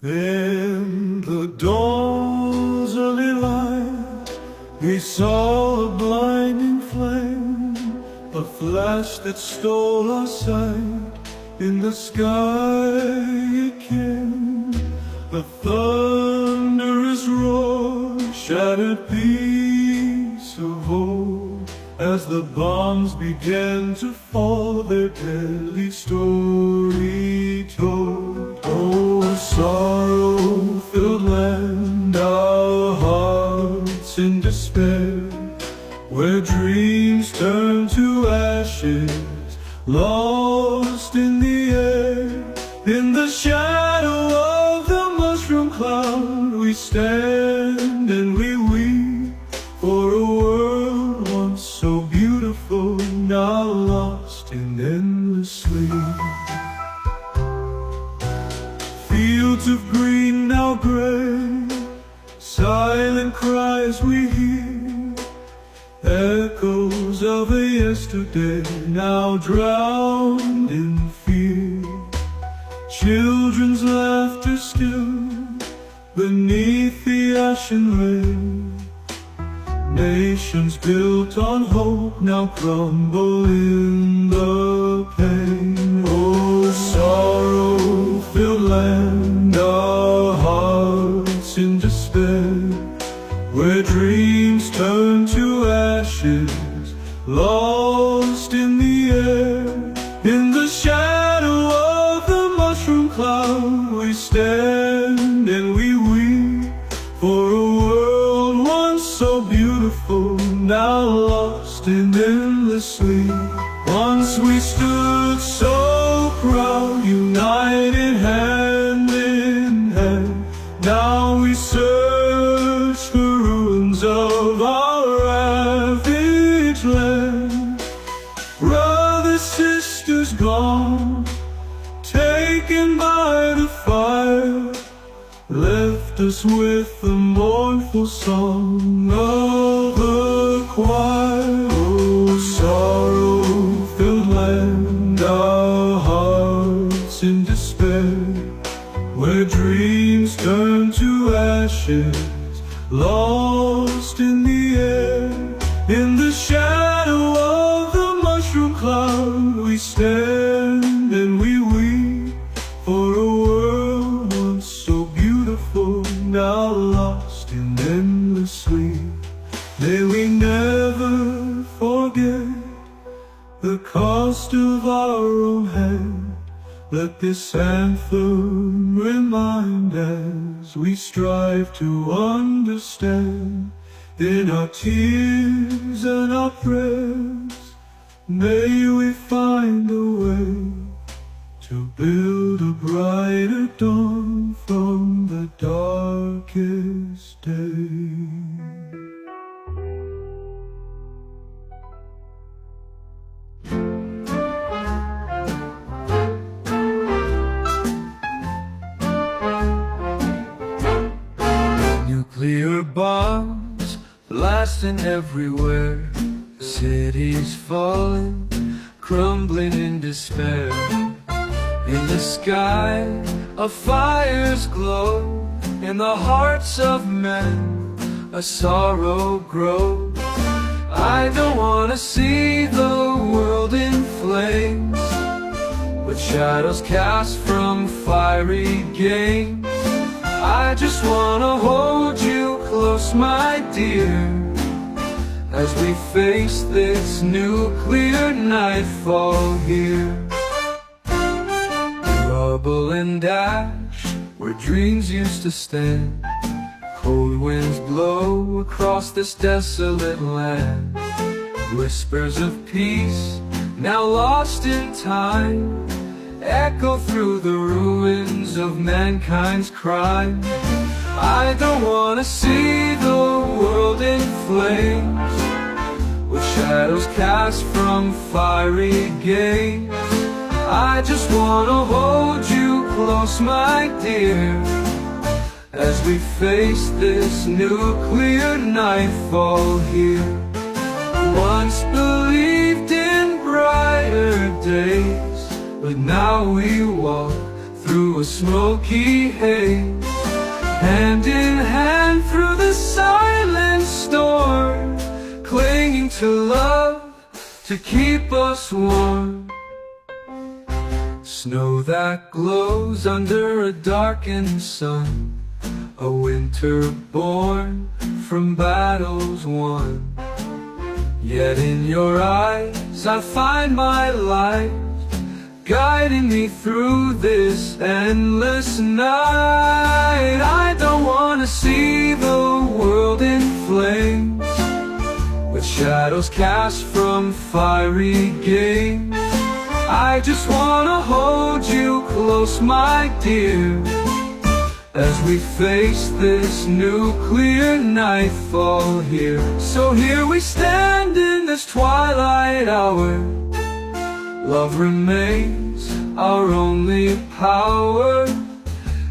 In the dawn's early light, we saw a blinding flame, a flash that stole our sight. In the sky it came, the thunderous roar, shattered piece of hope. As the bombs began to fall, their deadly story told. Oh, sorrow-filled land, our hearts in despair, where dreams turn to ashes, lost in the air. In the shadow of the mushroom cloud, we stand and we weep for a world once so beautiful, now lost in endless sleep. Fields of green now gray, silent cries we hear, echoes of a yesterday now drowned in fear. Children's laughter still beneath the ashen rain. Nations built on hope now crumble in the pain. Oh, sorrow-filled land, our hearts in despair, where dreams turn to ashes, lost in the air. In the shadow of the mushroom cloud, we stand and we weep for a world once so beautiful, now lost in endless sleep. Once we stood so proud, united hand in hand. Now we search for ruins of our ravaged land. Brothers, sisters gone, taken by the fire, left us with the mournful song of the choir. Oh, sorrow-filled land, our hearts in despair, where dreams turn to ashes, lost in the air. In the shadow of the mushroom cloud, we stand and we weep for a world once so beautiful, now lost in endless sleep. May we never forget the cost of our own hand. Let this anthem remind as we strive to understand. In our tears and our prayers, may we find a way to build a brighter dawn from the darkest day. Nuclear bombs blasting everywhere, cities falling, crumbling in despair. In the sky, a fire's glow, in the hearts of men, a sorrow grows. I don't wanna see the world in flames, with shadows cast from fiery games. I just wanna hold you close, my dear, as we face this nuclear nightfall here. Rubble and ash, where dreams used to stand, cold winds blow across this desolate land. Whispers of peace, now lost in time, echo through the ruins of mankind's crime. I don't wanna see the world in flames, with shadows cast from fiery games. I just wanna hold you close, my dear, as we face this nuclear nightfall here. Once believed in brighter days, but now we walk through a smoky haze, hand in hand through the silent storm, clinging to love to keep us warm. Snow that glows under a darkened sun, a winter born from battles won. Yet in your eyes I find my light, guiding me through this endless night. I don't wanna see the world in flames, with shadows cast from fiery games. I just wanna hold you close, my dear, as we face this nuclear nightfall here. So here we stand in this twilight hour. Love remains our only power,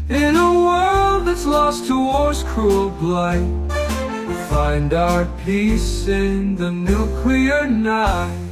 in a world that's lost to war's cruel blight. Find our peace in the nuclear night.